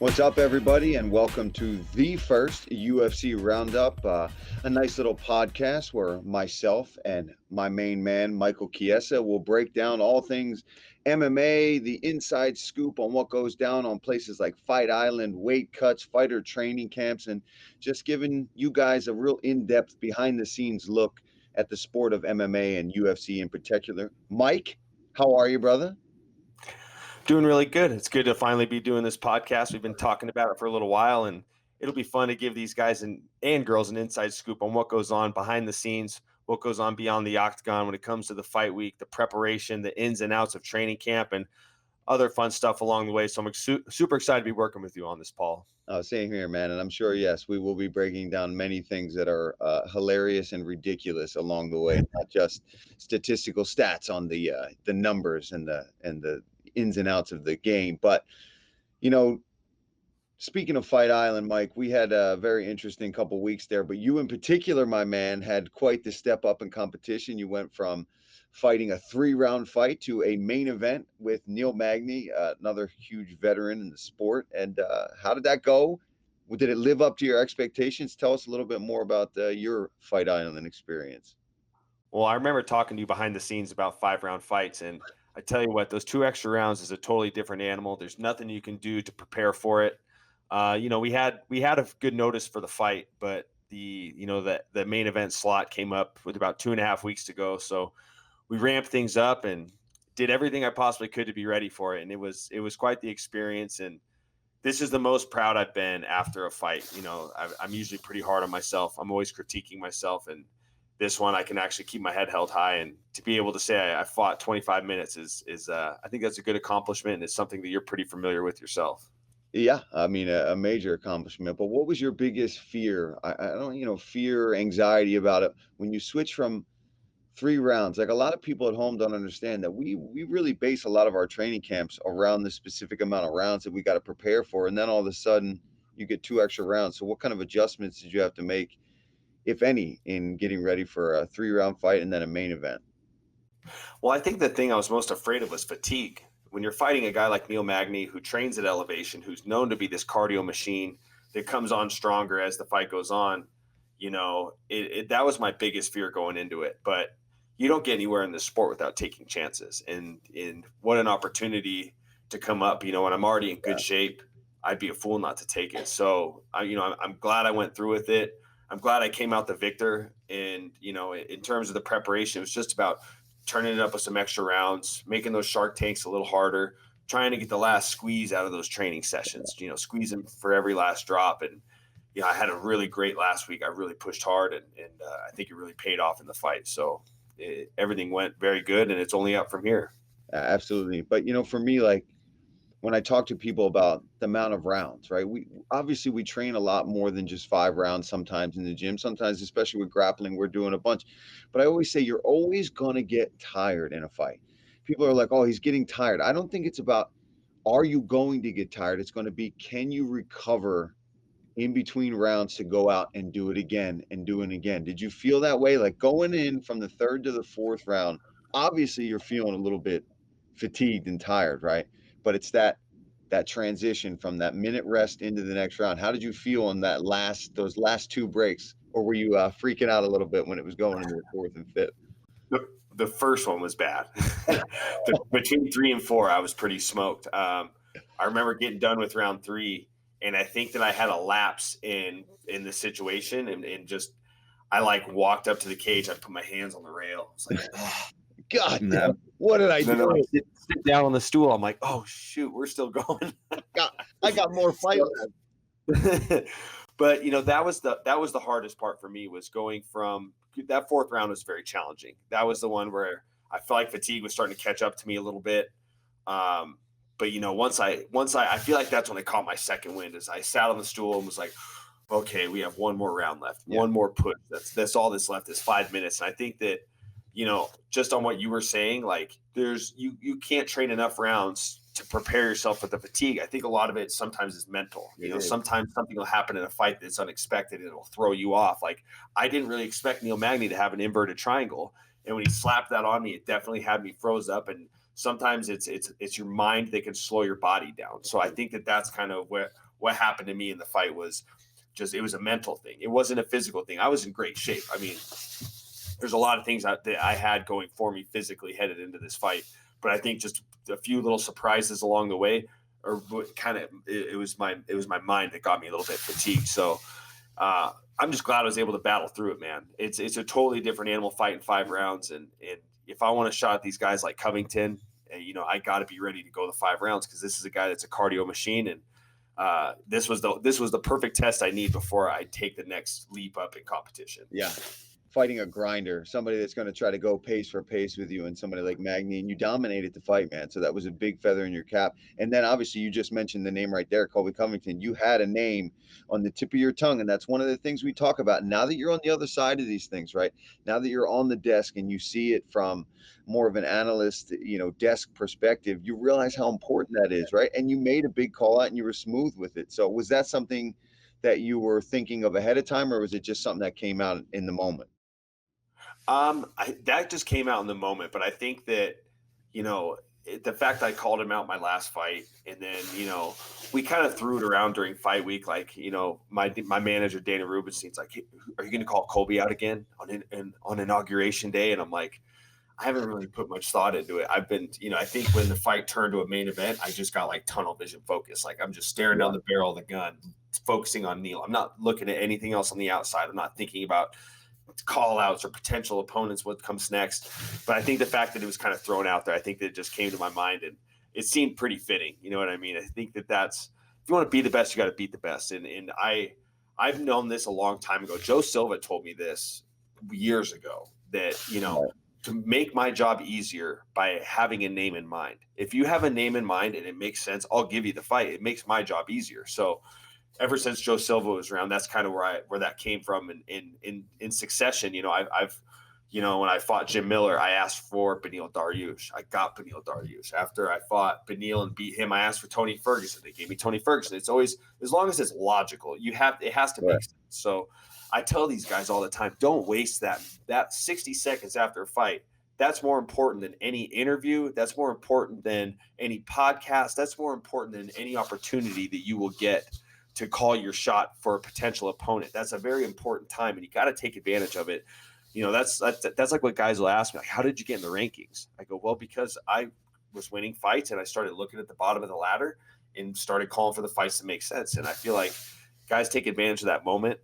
What's up, everybody, and welcome to the first UFC Roundup, a nice little podcast where myself and my main man, Michael Chiesa, will break down all things MMA, the inside scoop on what goes down on places like Fight Island, weight cuts, fighter training camps, and just giving you guys a real in-depth, behind-the-scenes look at the sport of MMA and UFC in particular. Mike, how are you, brother? Doing really good. It's good to finally be doing this podcast. We've been talking about it for a little while, and it'll be fun to give these guys and girls an inside scoop on what goes on behind the scenes, what goes on beyond the octagon when it comes to the fight week, the preparation, the ins and outs of training camp, and other fun stuff along the way. So I'm super excited to be working with you on this, Paul. Same here, man. And I'm sure, yes, we will be breaking down many things that are hilarious and ridiculous along the way, not just statistical stats on the numbers and the ins and outs of the game. But, you know, speaking of Fight Island, Mike, we had a very interesting couple weeks there. But you in particular, my man, had quite the step up in competition. You went from fighting a 3-round fight to a main event with Neil Magny, another huge veteran in the sport. And how did that go? Did it live up to your expectations? Tell us a little bit more about your Fight Island experience. Well, I remember talking to you behind the scenes about 5-round fights, and I tell you what, those 2 extra rounds is a totally different animal. There's nothing you can do to prepare for it. We had a good notice for the fight, but the main event slot came up with about 2.5 weeks to go. So we ramped things up and did everything I possibly could to be ready for it. And it was quite the experience. And this is the most proud I've been after a fight. I'm usually pretty hard on myself. I'm always critiquing myself. And this one, I can actually keep my head held high. And to be able to say I fought 25 minutes is I think that's a good accomplishment. And it's something that you're pretty familiar with yourself. Yeah, I mean, a major accomplishment. But what was your biggest fear? I don't, fear, anxiety about it when you switch from 3 rounds? Like, a lot of people at home don't understand that we really base a lot of our training camps around the specific amount of rounds that we got to prepare for, and then all of a sudden you get 2 extra rounds. So what kind of adjustments did you have to make, if any, in getting ready for a 3-round fight and then a main event? Well, I think the thing I was most afraid of was fatigue. When you're fighting a guy like Neil Magny, who trains at elevation, who's known to be this cardio machine that comes on stronger as the fight goes on, that was my biggest fear going into it. But you don't get anywhere in this sport without taking chances. And what an opportunity to come up. When I'm already in good shape, I'd be a fool not to take it. So, I'm glad I went through with it. I'm glad I came out the victor. And, in terms of the preparation, it was just about turning it up with some extra rounds, making those shark tanks a little harder, trying to get the last squeeze out of those training sessions, squeezing for every last drop. And, I had a really great last week. I really pushed hard, and I think it really paid off in the fight. So everything went very good, and it's only up from here. Absolutely. But, for me, like, when I talk to people about the amount of rounds, right? We train a lot more than just 5 rounds sometimes in the gym. Sometimes, especially with grappling, we're doing a bunch. But I always say you're always going to get tired in a fight. People are like, oh, he's getting tired. I don't think it's about, are you going to get tired? It's going to be, can you recover in between rounds to go out and do it again and do it again? Did you feel that way? Like, going in from the 3rd to the 4th round, obviously you're feeling a little bit fatigued and tired, right? But it's that transition from that minute rest into the next round. How did you feel on those last 2 breaks? Or were you freaking out a little bit when it was going into the 4th and 5th? The first one was bad. Between 3 and 4, I was pretty smoked. I remember getting done with round 3, and I think that I had a lapse in the situation, and just I walked up to the cage. I put my hands on the rail. I was like, oh. God damn, what did I do? No, sit down on the stool. I'm like, oh shoot, we're still going. I got more fight left. But that was the hardest part for me, was going from that 4th round was very challenging. That was the one where I felt like fatigue was starting to catch up to me a little bit. But once I feel like that's when I caught my second wind, as I sat on the stool and was like, okay, we have 1 more round left, one more push. That's all that's left is 5 minutes. And I think that, just on what you were saying, like, you can't train enough rounds to prepare yourself for the fatigue. I think a lot of it sometimes is mental. Sometimes something will happen in a fight that's unexpected and it'll throw you off. Like, I didn't really expect Neil Magny to have an inverted triangle, and when he slapped that on me, it definitely had me froze up. And sometimes it's your mind that can slow your body down. So I think that that's kind of what happened to me in the fight was just, it was a mental thing. It wasn't a physical thing. I was in great shape. I mean, there's a lot of things that I had going for me physically headed into this fight, but I think just a few little surprises along the way, or kind of, it was my mind that got me a little bit fatigued. So I'm just glad I was able to battle through it, man. It's a totally different animal fighting 5 rounds, and if I want to shot at these guys like Covington, I got to be ready to go the 5 rounds, because this is a guy that's a cardio machine, and this was the perfect test I need before I take the next leap up in competition. Yeah. Fighting a grinder, somebody that's going to try to go pace for pace with you, and somebody like Magny, and you dominated the fight, man. So that was a big feather in your cap. And then obviously you just mentioned the name right there, Colby Covington. You had a name on the tip of your tongue, and that's one of the things we talk about. Now that you're on the other side of these things, right? Now that you're on the desk and you see it from more of an analyst, desk perspective, you realize how important that is, right? And you made a big call out and you were smooth with it. So was that something that you were thinking of ahead of time, or was it just something that came out in the moment? That just came out in the moment, but I think that, the fact I called him out my last fight, and then, we kind of threw it around during fight week. Like, my manager, Dana Rubenstein's like, hey, are you going to call Colby out again on inauguration day? And I'm like, I haven't really put much thought into it. I've been, I think when the fight turned to a main event, I just got like tunnel vision focus. Like, I'm just staring down the barrel of the gun, focusing on Neil. I'm not looking at anything else on the outside. I'm not thinking about call outs or potential opponents, what comes next. But I think the fact that it was kind of thrown out there, I think that it just came to my mind, and it seemed pretty fitting. You know what I mean? I think that's, if you want to be the best, you got to beat the best. And I've known this a long time ago. Joe Silva told me this years ago, that, to make my job easier by having a name in mind. If you have a name in mind and it makes sense, I'll give you the fight. It makes my job easier. So ever since Joe Silva was around, that's kind of where that came from. And in succession, I've when I fought Jim Miller, I asked for Beneil Dariush. I got Beneil Dariush. After I fought Beneil and beat him, I asked for Tony Ferguson. They gave me Tony Ferguson. It's always, as long as it's logical, it has to make sense. So I tell these guys all the time, don't waste that 60 seconds after a fight. That's more important than any interview. That's more important than any podcast. That's more important than any opportunity that you will get to call your shot for a potential opponent. That's a very important time, and you got to take advantage of it. That's like what guys will ask me, like, how did you get in the rankings? I go, well, because I was winning fights, and I started looking at the bottom of the ladder and started calling for the fights that make sense. And I feel like guys take advantage of that moment.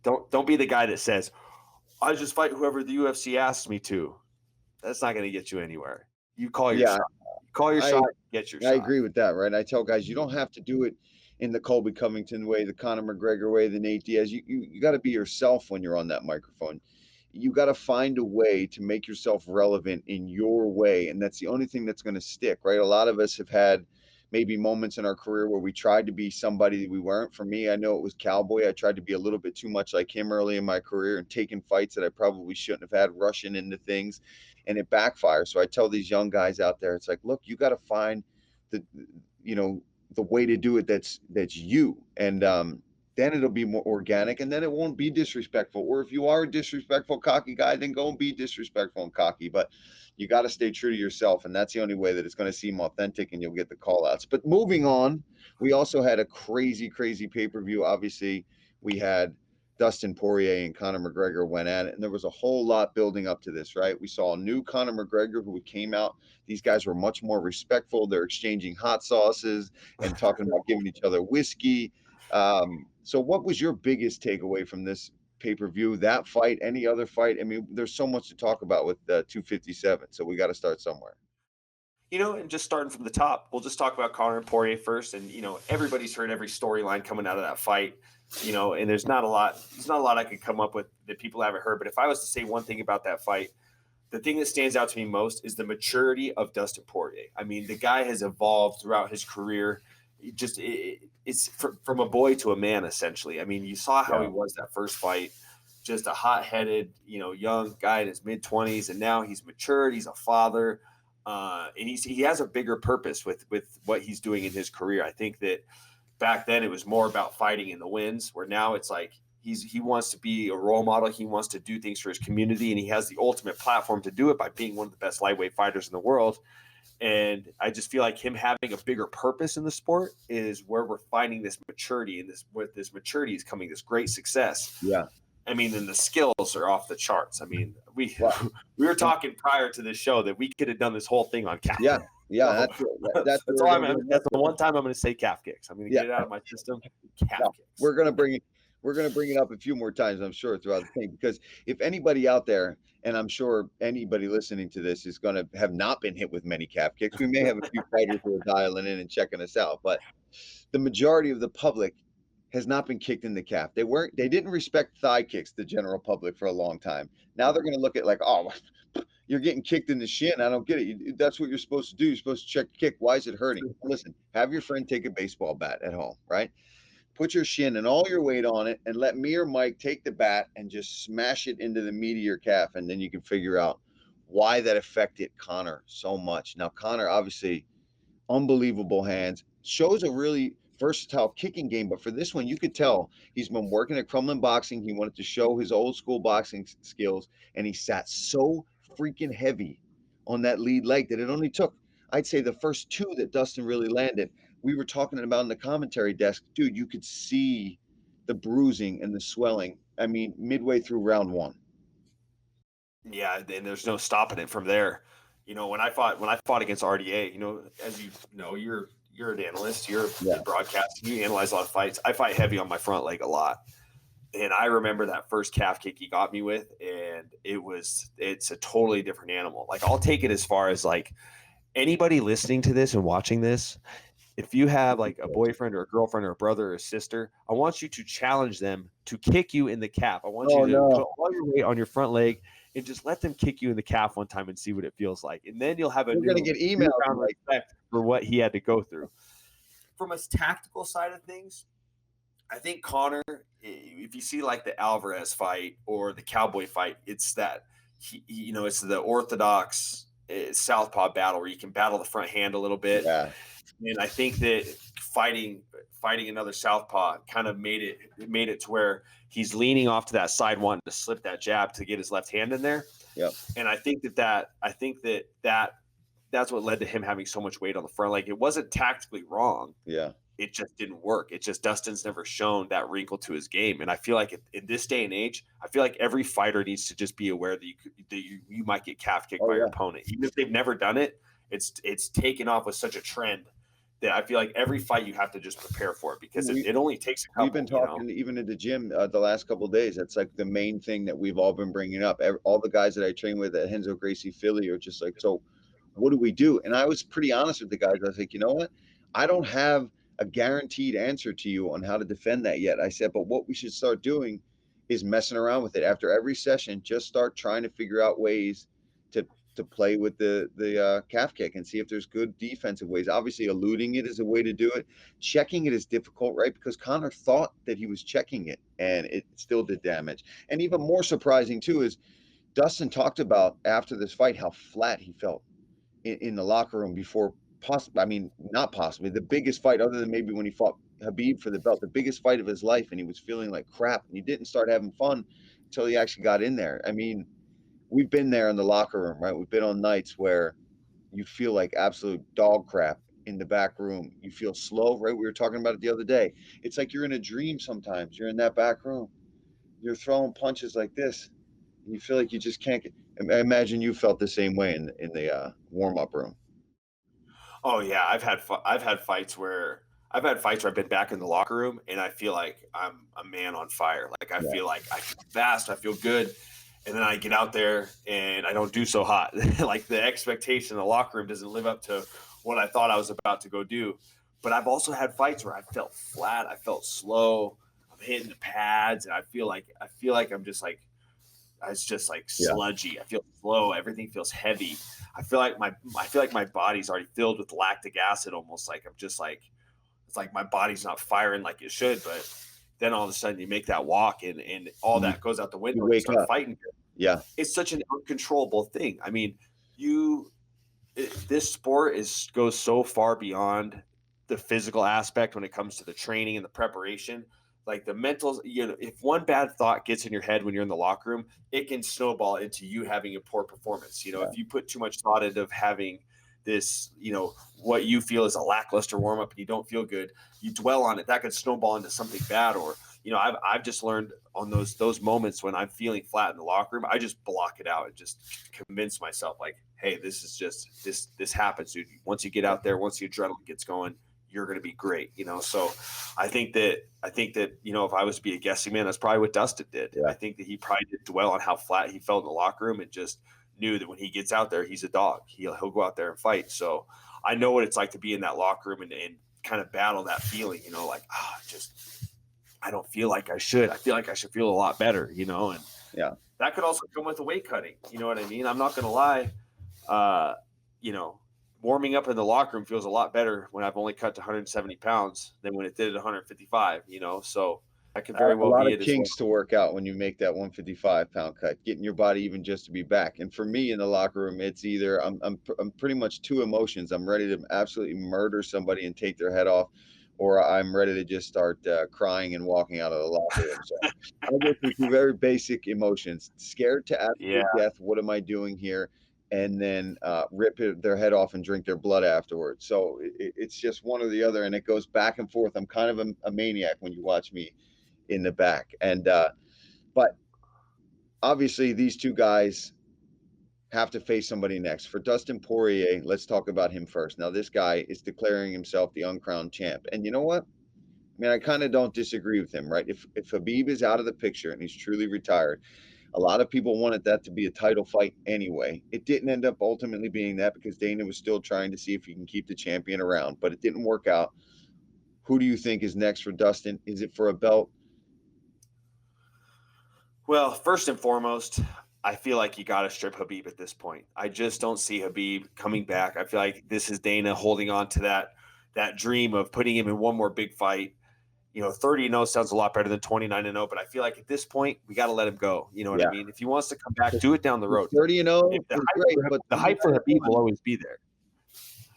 Don't be the guy that says, I just fight whoever the UFC asks me to. That's not going to get you anywhere. You call your shot. Call your shot, get your shot. I agree with that, right? I tell guys, you don't have to do it in the Colby Covington way, the Conor McGregor way, the Nate Diaz. You got to be yourself when you're on that microphone. You got to find a way to make yourself relevant in your way, and that's the only thing that's going to stick, right? A lot of us have had maybe moments in our career where we tried to be somebody that we weren't. For me, I know it was Cowboy. I tried to be a little bit too much like him early in my career and taking fights that I probably shouldn't have had, rushing into things, and it backfires. So I tell these young guys out there, it's like, look, you got to find the way to do it that's you, and then it'll be more organic, and then it won't be disrespectful. Or if you are a disrespectful, cocky guy, then go and be disrespectful and cocky. But you got to stay true to yourself, and that's the only way that it's going to seem authentic, and you'll get the call outs. But moving on, we also had a crazy pay-per-view. Obviously, we had Dustin Poirier and Conor McGregor went at it, and there was a whole lot building up to this, right? We saw a new Conor McGregor who came out. These guys were much more respectful. They're exchanging hot sauces and talking about giving each other whiskey. So what was your biggest takeaway from this pay-per-view, that fight, any other fight? I mean, there's so much to talk about with 257, so we got to start somewhere. And just starting from the top, we'll just talk about Conor and Poirier first. And, everybody's heard every storyline coming out of that fight, and there's not a lot I could come up with that people haven't heard. But if I was to say one thing about that fight, the thing that stands out to me most is the maturity of Dustin Poirier. I mean, the guy has evolved throughout his career. It's from a boy to a man, essentially. I mean, you saw how he was that first fight, just a hot-headed, young guy in his mid-20s, and now he's matured. He's a father, and he has a bigger purpose with what he's doing in his career. I think that back then it was more about fighting in the wins, where now it's like he wants to be a role model. He wants to do things for his community, and he has the ultimate platform to do it by being one of the best lightweight fighters in the world. And I just feel like him having a bigger purpose in the sport is where we're finding this maturity, and with this maturity is coming this great success. Yeah. I mean, and the skills are off the charts. I mean, we Wow. we were talking prior to this show that we could have done this whole thing on calf. Yeah. Yeah. So, That's that's all that's the one time I'm going to say calf kicks. I'm going to get it out of my system. Calf kicks. We're going to bring it up a few more times, I'm sure, throughout the thing, because if anybody out there, and I'm sure anybody listening to this is going to have not been hit with many calf kicks, we may have a few fighters who are dialing in and checking us out, but the majority of the public has not been kicked in the calf. They didn't respect thigh kicks, the general public, for a long time. Now they're going to look at like, oh, you're getting kicked in the shin. I don't get it. That's what you're supposed to do. You're supposed to check kick. Why is it hurting? Listen, have your friend take a baseball bat at home, right? Put your shin and all your weight on it and let me or Mike take the bat and just smash it into the meat of your calf. And then you can figure out why that affected Connor so much. Now, Connor, obviously, unbelievable hands, shows a really versatile kicking game. But for this one, you could tell he's been working at Crumlin Boxing. He wanted to show his old school boxing skills, and he sat so freaking heavy on that lead leg that it only took, I'd say, the first two that Dustin really landed. We were talking about in the commentary desk, dude, you could see the bruising and the swelling. I mean, midway through round one. Yeah, and there's no stopping it from there. You know, when I fought against RDA, you know, as you know, you're an analyst, you're in broadcasting, you analyze a lot of fights. I fight heavy on my front leg a lot. And I remember that first calf kick he got me with, and it's a totally different animal. Like, I'll take it as far as like anybody listening to this and watching this, if you have like a boyfriend or a girlfriend or a brother or a sister, I want you to challenge them to kick you in the calf. I want you to put all your weight on your front leg and just let them kick you in the calf one time and see what it feels like. And then you'll have a You're going to get emails respect for what he had to go through. From a tactical side of things, I think Connor, if you see like the Alvarez fight or the Cowboy fight, it's that, it's the orthodox southpaw battle where you can battle the front hand a little bit. Yeah. And I think that fighting another southpaw kind of made it to where he's leaning off to that side, wanting to slip that jab to get his left hand in there. Yep. And I think that's what led to him having so much weight on the front leg. It wasn't tactically wrong. Yeah. It just didn't work. It just, Dustin's never shown that wrinkle to his game. And I feel like in this day and age, I feel like every fighter needs to just be aware that you might get calf kicked by your opponent. Even if they've never done it, it's taken off with such a trend that I feel like every fight you have to just prepare for it, because it only takes a couple. We've been talking even at the gym the last couple of days. That's like the main thing that we've all been bringing up. All the guys that I train with at Henzo Gracie Philly are just like, so what do we do? And I was pretty honest with the guys. I was like, you know what? I don't have a guaranteed answer to you on how to defend that yet. I said, but what we should start doing is messing around with it. After every session, just start trying to figure out ways to play with the calf kick and see if there's good defensive ways. Obviously, eluding it is a way to do it. Checking it is difficult, right? Because Connor thought that he was checking it, and it still did damage. And even more surprising, too, is Dustin talked about after this fight how flat he felt in the locker room before not possibly, the biggest fight other than maybe when he fought Khabib for the belt, the biggest fight of his life, and he was feeling like crap, and he didn't start having fun until he actually got in there. I mean, we've been there in the locker room, right? We've been on nights where you feel like absolute dog crap in the back room. You feel slow, right? We were talking about it the other day. It's like you're in a dream sometimes. You're in that back room. You're throwing punches like this. And you feel like you just can't get. I imagine you felt the same way in the warm-up room. Oh yeah, I've had fights where I've been back in the locker room and I feel like I'm a man on fire. Like I feel like I feel fast, I feel good. And then I get out there and I don't do so hot. Like the expectation in the locker room doesn't live up to what I thought I was about to go do. But I've also had fights where I felt flat, I felt slow, I'm hitting the pads, and I feel like I'm just like, it's just like sludgy. I feel slow. Everything feels heavy. I feel like my body's already filled with lactic acid, almost like I'm just like, it's like my body's not firing like it should. But then all of a sudden you make that walk and all that goes out the window. You start fighting. Yeah. It's such an uncontrollable thing. I mean, this sport goes so far beyond the physical aspect when it comes to the training and the preparation. Like the mental, if one bad thought gets in your head when you're in the locker room, it can snowball into you having a poor performance. If you put too much thought into having this, what you feel is a lackluster warm up and you don't feel good, you dwell on it, that could snowball into something bad. Or, I've just learned on those moments when I'm feeling flat in the locker room, I just block it out and just convince myself like, hey, this is just this happens, dude. Once you get out there, once the adrenaline gets going, you're going to be great. So I think that, if I was to be a guessing man, that's probably what Dustin did. Yeah. I think that he probably did dwell on how flat he felt in the locker room and just knew that when he gets out there, he's a dog. He'll go out there and fight. So I know what it's like to be in that locker room and kind of battle that feeling, like, I don't feel like I should. I feel like I should feel a lot better, and Yeah. that could also come with the weight cutting. You know what I mean? I'm not going to lie. Warming up in the locker room feels a lot better when I've only cut to 170 pounds than when it did at 155, so that could very well a lot be of it kinks as to work out when you make that 155-pound cut, getting your body even just to be back. And for me in the locker room, it's either I'm pretty much two emotions. I'm ready to absolutely murder somebody and take their head off, or I'm ready to just start crying and walking out of the locker room. So I go through two very basic emotions: scared to Yeah. absolute death. What am I doing here? And then rip their head off and drink their blood afterwards. So it's just one or the other, and it goes back and forth. I'm kind of a maniac when you watch me in the back. And but obviously these two guys have to face somebody next. For Dustin Poirier, let's talk about him first. Now, this guy is declaring himself the uncrowned champ. And you know what? I mean, I kind of don't disagree with him, right? If Khabib is out of the picture and he's truly retired, a lot of people wanted that to be a title fight anyway. It didn't end up ultimately being that because Dana was still trying to see if he can keep the champion around, but it didn't work out. Who do you think is next for Dustin? Is it for a belt? Well, first and foremost, I feel like you got to strip Khabib at this point. I just don't see Khabib coming back. I feel like this is Dana holding on to that dream of putting him in one more big fight. 30-0 sounds a lot better than 29-0, but I feel like at this point we got to let him go. You know what I mean? If he wants to come back, do it down the road. 30-0 is great, but the hype for Khabib will always be there.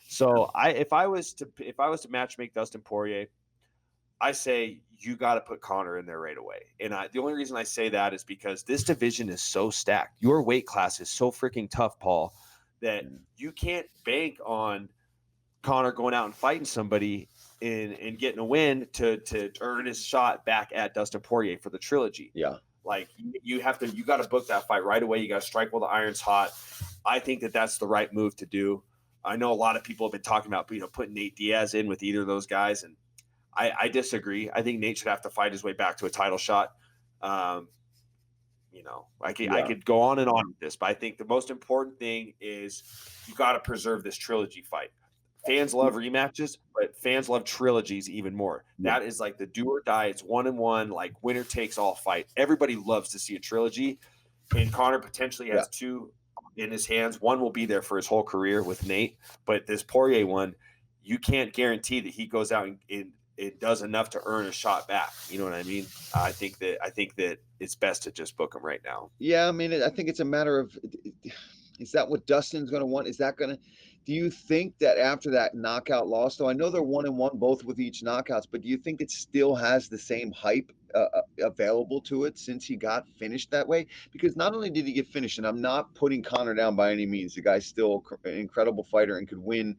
So if I was to matchmake Dustin Poirier, I say you got to put Conor in there right away. And the only reason I say that is because this division is so stacked. Your weight class is so freaking tough, Paul, that you can't bank on Conor going out and fighting somebody and getting a win to earn his shot back at Dustin Poirier for the trilogy. Yeah. Like you got to book that fight right away. You got to strike while the iron's hot. I think that that's the right move to do. I know a lot of people have been talking about, putting Nate Diaz in with either of those guys, and I disagree. I think Nate should have to fight his way back to a title shot. I could go on and on with this, but I think the most important thing is you got to preserve this trilogy fight. Fans love rematches, but fans love trilogies even more. That is like the do or die. It's 1-1, like winner takes all fight. Everybody loves to see a trilogy, and Conor potentially has two in his hands. One will be there for his whole career with Nate, but this Poirier one, you can't guarantee that he goes out and it does enough to earn a shot back. You know what I mean? I think that it's best to just book him right now. Yeah, I mean, I think it's a matter of, is that what Dustin's going to want? Do you think that after that knockout loss, though I know they're 1-1 both with each knockouts, but do you think it still has the same hype available to it since he got finished that way? Because not only did he get finished, and I'm not putting Conor down by any means, the guy's still an incredible fighter and could win,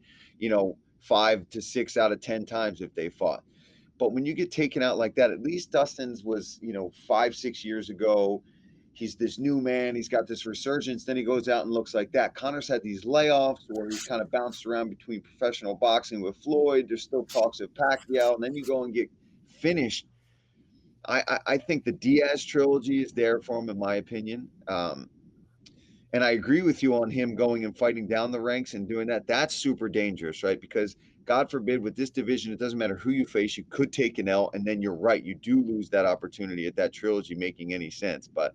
5 to 6 out of 10 times if they fought. But when you get taken out like that, at least Dustin's was, 5-6 years ago. He's this new man. He's got this resurgence. Then he goes out and looks like that. Conor's had these layoffs where he's kind of bounced around between professional boxing with Floyd. There's still talks of Pacquiao. And then you go and get finished. I think the Diaz trilogy is there for him, in my opinion. And I agree with you on him going and fighting down the ranks and doing that. That's super dangerous, right? Because God forbid, with this division, it doesn't matter who you face. You could take an L, and then you're right. You do lose that opportunity at that trilogy making any sense. But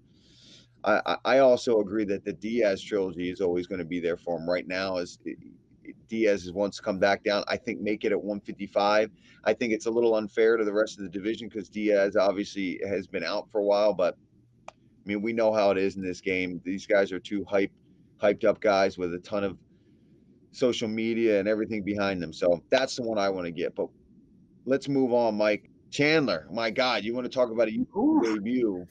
I also agree that the Diaz trilogy is always going to be there for him. Right now, as Diaz has once come back down, I think make it at 155. I think it's a little unfair to the rest of the division because Diaz obviously has been out for a while, but I mean, we know how it is in this game. These guys are two hyped up guys with a ton of social media and everything behind them. So that's the one I want to get. But let's move on, Mike. Chandler, my God, you want to talk about a debut.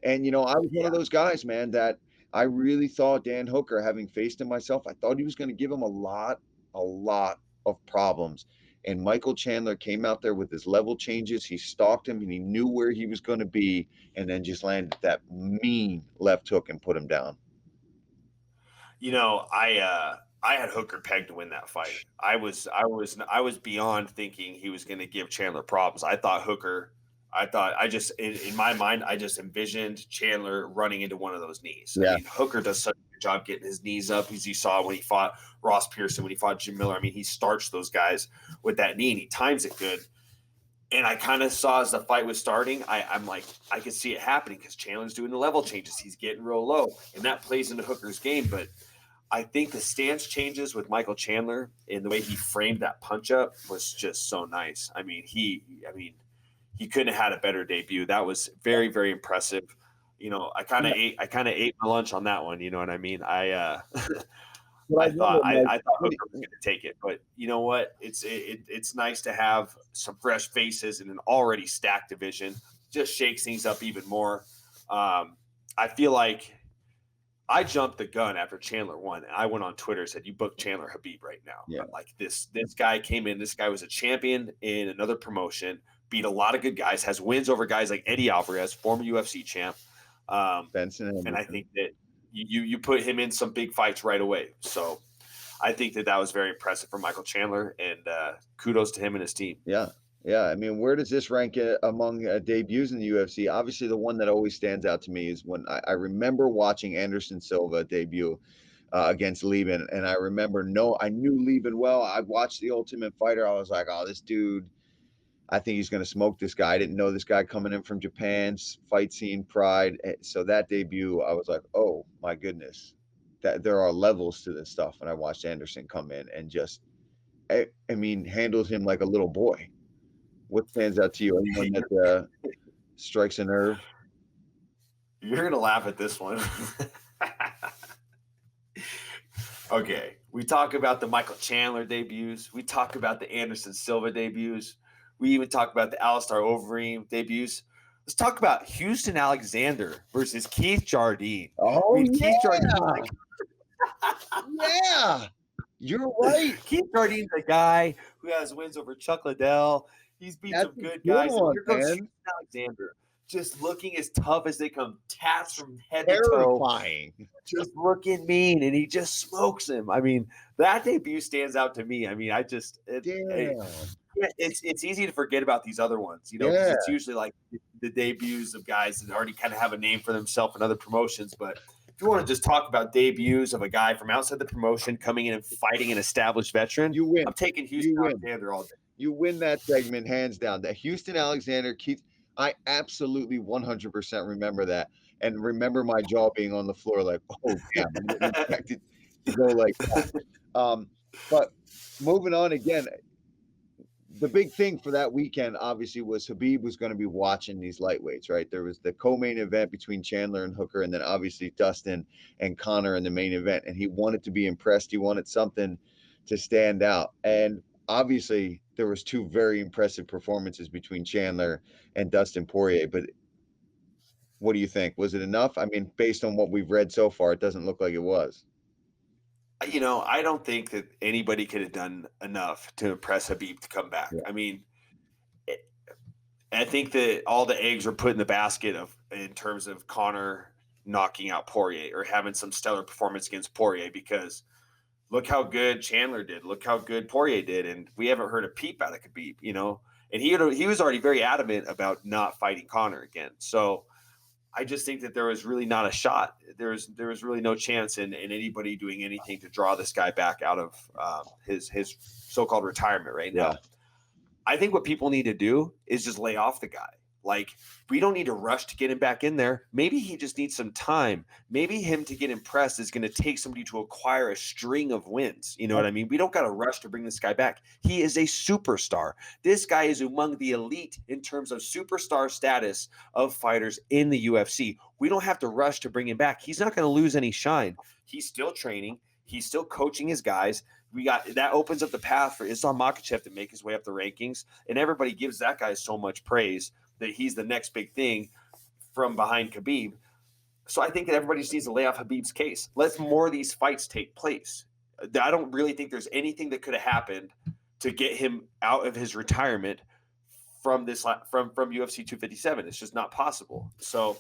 And, I was one of those guys, man, that I really thought Dan Hooker, having faced him myself, I thought he was going to give him a lot a lot of problems. And Michael Chandler came out there with his level changes. He stalked him and he knew where he was going to be, and then just landed that mean left hook and put him down. I had Hooker pegged to win that fight. I was beyond thinking he was going to give Chandler problems. I just in my mind I just envisioned Chandler running into one of those knees. Yeah. I mean, Hooker does such a good job getting his knees up, as you saw when he fought Ross Pearson, when he fought Jim Miller. I mean, he starched those guys with that knee and he times it good. And I kind of saw as the fight was starting, I'm like, I could see it happening because Chandler's doing the level changes. He's getting real low, and that plays into Hooker's game. But I think the stance changes with Michael Chandler and the way he framed that punch up was just so nice. I mean, he couldn't have had a better debut. That was very, very impressive. I kind of ate my lunch on that one. You know what I mean? I thought Hooker was going to take it, but you know what? It's nice to have some fresh faces in an already stacked division. Just shakes things up even more. I feel like I jumped the gun after Chandler won. I went on Twitter and said, "You book Chandler Khabib right now." Yeah. I'm like, this guy came in. This guy was a champion in another promotion. Beat a lot of good guys. Has wins over guys like Eddie Alvarez, former UFC champ. Benson and I think that you put him in some big fights right away. So I think that was very impressive for Michael Chandler, and kudos to him and his team. Yeah. Yeah. I mean, where does this rank among debuts in the UFC? Obviously, the one that always stands out to me is when I remember watching Anderson Silva debut against Lieben. And I remember, I knew Lieben well. I watched The Ultimate Fighter. I was like, oh, this dude, I think he's going to smoke this guy. I didn't know this guy coming in from Japan's fight scene pride. So that debut, I was like, oh my goodness, that there are levels to this stuff. And I watched Anderson come in and just, I mean, handles him like a little boy. What stands out to you? Anyone that strikes a nerve? You're going to laugh at this one. Okay. We talk about the Michael Chandler debuts. We talk about the Anderson Silva debuts. We even talk about the Alistair Overeem debuts. Let's talk about Houston Alexander versus Keith Jardine. Oh, Keith Jardine, yeah. You're right. Keith Jardine's a guy who has wins over Chuck Liddell. He's beat some good guys. And here goes Houston Alexander, just looking as tough as they come, tats from head to toe, just looking mean, and he just smokes him. I mean, that debut stands out to me. I mean, it's easy to forget about these other ones, because it's usually like the debuts of guys that already kind of have a name for themselves in other promotions. But if you want to just talk about debuts of a guy from outside the promotion coming in and fighting an established veteran, you win. I'm taking Houston Alexander all day. You win that segment hands down. That Houston Alexander, Keith, I absolutely 100% remember that, and remember my jaw being on the floor like, oh damn, I didn't expect it to go like that. But moving on again, the big thing for that weekend obviously was Khabib was going to be watching these lightweights, right? There was the co-main event between Chandler and Hooker, and then obviously Dustin and Conor in the main event, and he wanted to be impressed. He wanted something to stand out, and obviously there was two very impressive performances between Chandler and Dustin Poirier. But what do you think? Was it enough? I mean, based on what we've read so far, it doesn't look like it was. I don't think that anybody could have done enough to impress Khabib to come back. Yeah. I mean, I think that all the eggs were put in the basket in terms of Conor knocking out Poirier or having some stellar performance against Poirier, because look how good Chandler did. Look how good Poirier did. And we haven't heard a peep out of Khabib, and he was already very adamant about not fighting Conor again. So I just think that there was really not a shot. There was really no chance in anybody doing anything to draw this guy back out of his so-called retirement right now. I think what people need to do is just lay off the guy. Like, we don't need to rush to get him back in there. Maybe he just needs some time. Maybe him to get impressed is going to take somebody to acquire a string of wins. You know what I mean? We don't got to rush to bring this guy back. He is a superstar. This guy is among the elite in terms of superstar status of fighters in the UFC. We don't have to rush to bring him back. He's not going to lose any shine. He's still training. He's still coaching his guys. That opens up the path for Islam Makhachev to make his way up the rankings. And everybody gives that guy so much praise that he's the next big thing from behind Khabib. So I think that everybody just needs to lay off Khabib's case. Let more of these fights take place. I don't really think there's anything that could have happened to get him out of his retirement from UFC 257. It's just not possible. So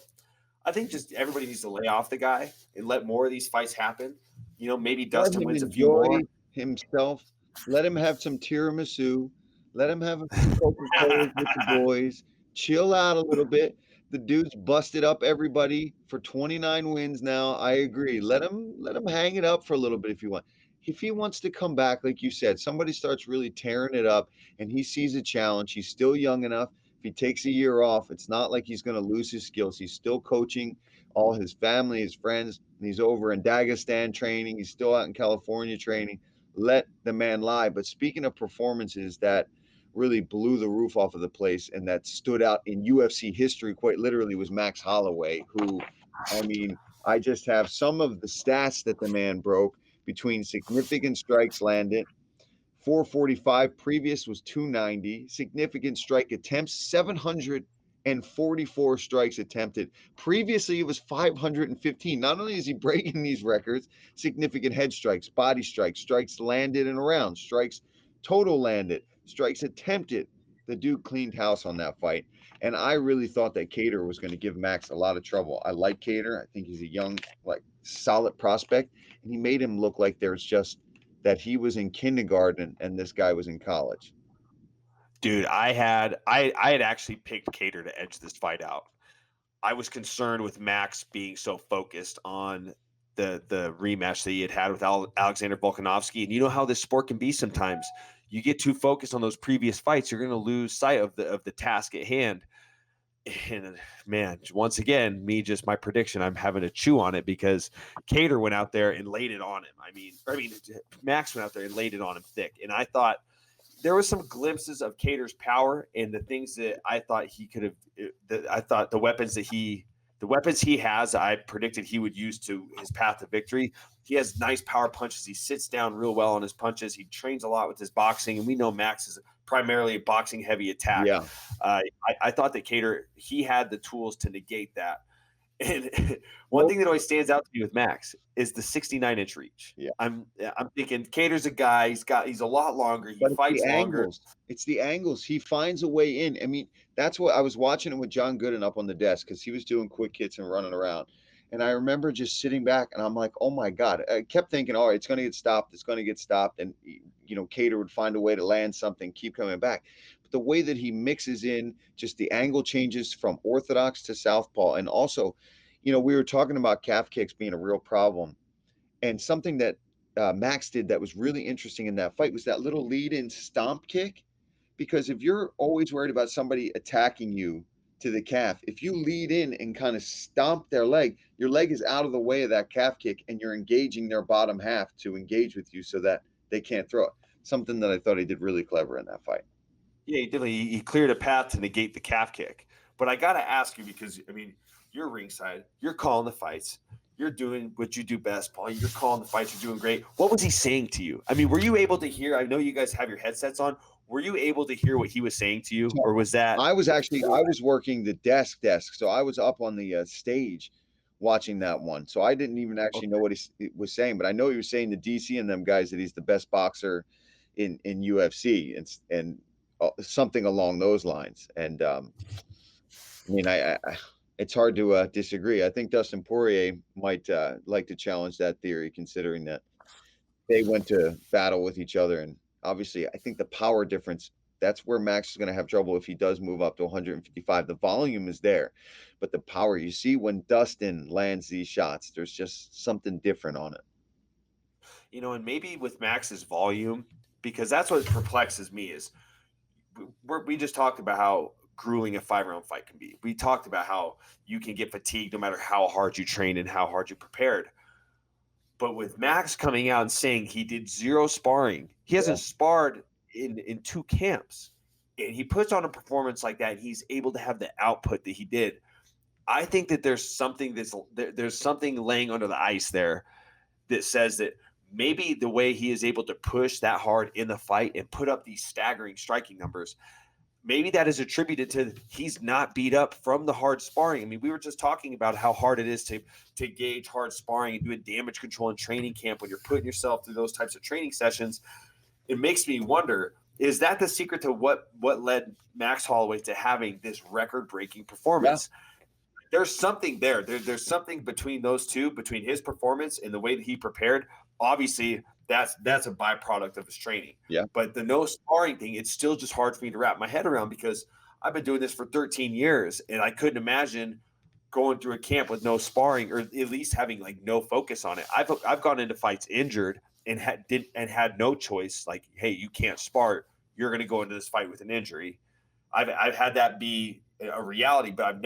I think just everybody needs to lay off the guy and let more of these fights happen. Maybe Let Dustin him wins a few enjoy more. himself. Let him have some tiramisu. Let him have a few Coca-Colas with the boys. Chill out a little bit. The dude's busted up everybody for 29 wins now. I agree. Let him hang it up for a little bit if you want. If he wants to come back, like you said, somebody starts really tearing it up and he sees a challenge. He's still young enough. If he takes a year off, it's not like he's going to lose his skills. He's still coaching all his family, his friends. He's over in Dagestan training. He's still out in California training. Let the man lie. But speaking of performances that really blew the roof off of the place and that stood out in UFC history, quite literally, was Max Holloway, who, I mean, I just have some of the stats that the man broke between significant strikes landed. 445, previous was 290. Significant strike attempts, 744 strikes attempted. Previously, it was 515. Not only is he breaking these records, significant head strikes, body strikes, strikes landed and around, strikes total landed, strikes attempted. The dude cleaned house on that fight. And I really thought that Cater was going to give Max a lot of trouble. I like Cater. I think he's a young, solid prospect. And he made him look like there's just that he was in kindergarten and this guy was in college. Dude, I had actually picked Cater to edge this fight out. I was concerned with Max being so focused on the rematch that he had with Alexander Volkanovski, and you know how this sport can be sometimes. You get too focused on those previous fights, you're going to lose sight of the task at hand. And man, once again, my prediction, I'm having to chew on it because Cater went out there and laid it on him. I mean, Max went out there and laid it on him thick, and I thought there was some glimpses of Cater's power and the things that I thought he could have. I thought the weapons he has, I predicted he would use to his path to victory. He has nice power punches. He sits down real well on his punches. He trains a lot with his boxing, and we know Max is primarily a boxing heavy attack. Yeah. I thought that Cater, he had the tools to negate that. And one thing that always stands out to me with Max is the 69-inch reach. Yeah. I'm thinking Cater's a guy. He's a lot longer. He fights longer. It's the angles. He finds a way in. I mean, that's what I was watching him with John Gooden up on the desk because he was doing quick hits and running around. And I remember just sitting back and I'm like, oh my God. I kept thinking, all right, it's going to get stopped. It's going to get stopped. And, Cater would find a way to land something, keep coming back. But the way that he mixes in just the angle changes from orthodox to southpaw. And also, we were talking about calf kicks being a real problem. And something that Max did that was really interesting in that fight was that little lead-in stomp kick. Because if you're always worried about somebody attacking you to the calf, if you lead in and kind of stomp their leg, your leg is out of the way of that calf kick and you're engaging their bottom half to engage with you so that they can't throw it. Something that I thought he did really clever in that fight. Yeah, he did. He cleared a path to negate the calf kick. But I got to ask you because, you're ringside. You're calling the fights. You're doing what you do best, Paul. You're calling the fights. You're doing great. What was he saying to you? Were you able to hear? I know you guys have your headsets on. Were you able to hear what he was saying to you, or was that? I was working the desk, so I was up on the stage watching that one. So I didn't even actually know what he was saying, but I know he was saying to DC and them guys that he's the best boxer in UFC and something along those lines. And I it's hard to disagree. I think Dustin Poirier might like to challenge that theory, considering that they went to battle with each other. And obviously, I think the power difference, that's where Max is going to have trouble if he does move up to 155. The volume is there, but the power, you see when Dustin lands these shots, there's just something different on it. And maybe with Max's volume, because that's what perplexes me is we just talked about how grueling a 5-round fight can be. We talked about how you can get fatigued no matter how hard you train and how hard you prepared. But with Max coming out and saying he did 0 sparring, he hasn't sparred in 2 camps, and he puts on a performance like that, and he's able to have the output that he did. I think that there's something laying under the ice there that says that maybe the way he is able to push that hard in the fight and put up these staggering striking numbers, maybe that is attributed to he's not beat up from the hard sparring. I mean, we were just talking about how hard it is to gauge hard sparring and doing damage control in training camp when you're putting yourself through those types of training sessions. It makes me wonder, is that the secret to what led Max Holloway to having this record-breaking performance? Yeah. There's something there. There's something between those two, between his performance and the way that he prepared. Obviously, that's a byproduct of his training. Yeah. But the no sparring thing, it's still just hard for me to wrap my head around, because I've been doing this for 13 years and I couldn't imagine going through a camp with no sparring, or at least having like no focus on it. I've gone into fights injured and had no choice. Like, hey, you can't spar. You're going to go into this fight with an injury. I've had that be a reality, but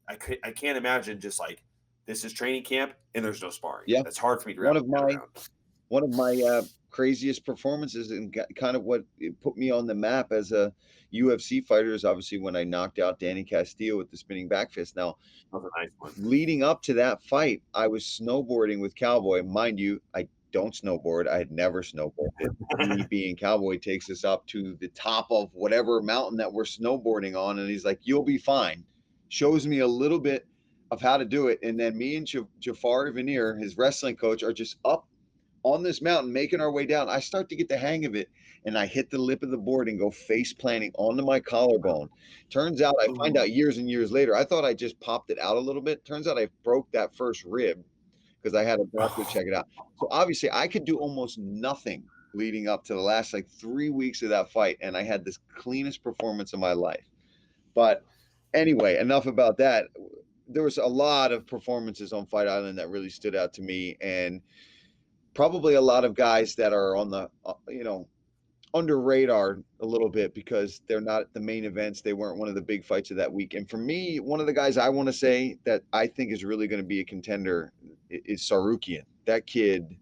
I can't imagine just like, this is training camp and there's no sparring. Yeah. That's hard for me to wrap my head around. One of my craziest performances, and kind of what put me on the map as a UFC fighter, is obviously when I knocked out Danny Castillo with the spinning back fist. Now, that was a nice one. Leading up to that fight, I was snowboarding with Cowboy. Mind you, I don't snowboard. I had never snowboarded. Me being Cowboy takes us up to the top of whatever mountain that we're snowboarding on, and he's like, "You'll be fine." Shows me a little bit of how to do it, and then me and Jafar Veneer, his wrestling coach, are just up on this mountain making our way down. I start to get the hang of it, and I hit the lip of the board and go face planting onto my collarbone. Turns out, I find out years and years later, I thought I just popped it out a little bit. Turns out I broke that first rib because I had a doctor check it out. So obviously I could do almost nothing leading up to the last like 3 weeks of that fight, and I had this cleanest performance of my life. But anyway, enough about that. There was a lot of performances on Fight Island that really stood out to me, and probably a lot of guys that are on the, under radar a little bit because they're not at the main events. They weren't one of the big fights of that week. And for me, one of the guys I want to say that I think is really going to be a contender is Sarukian. That kid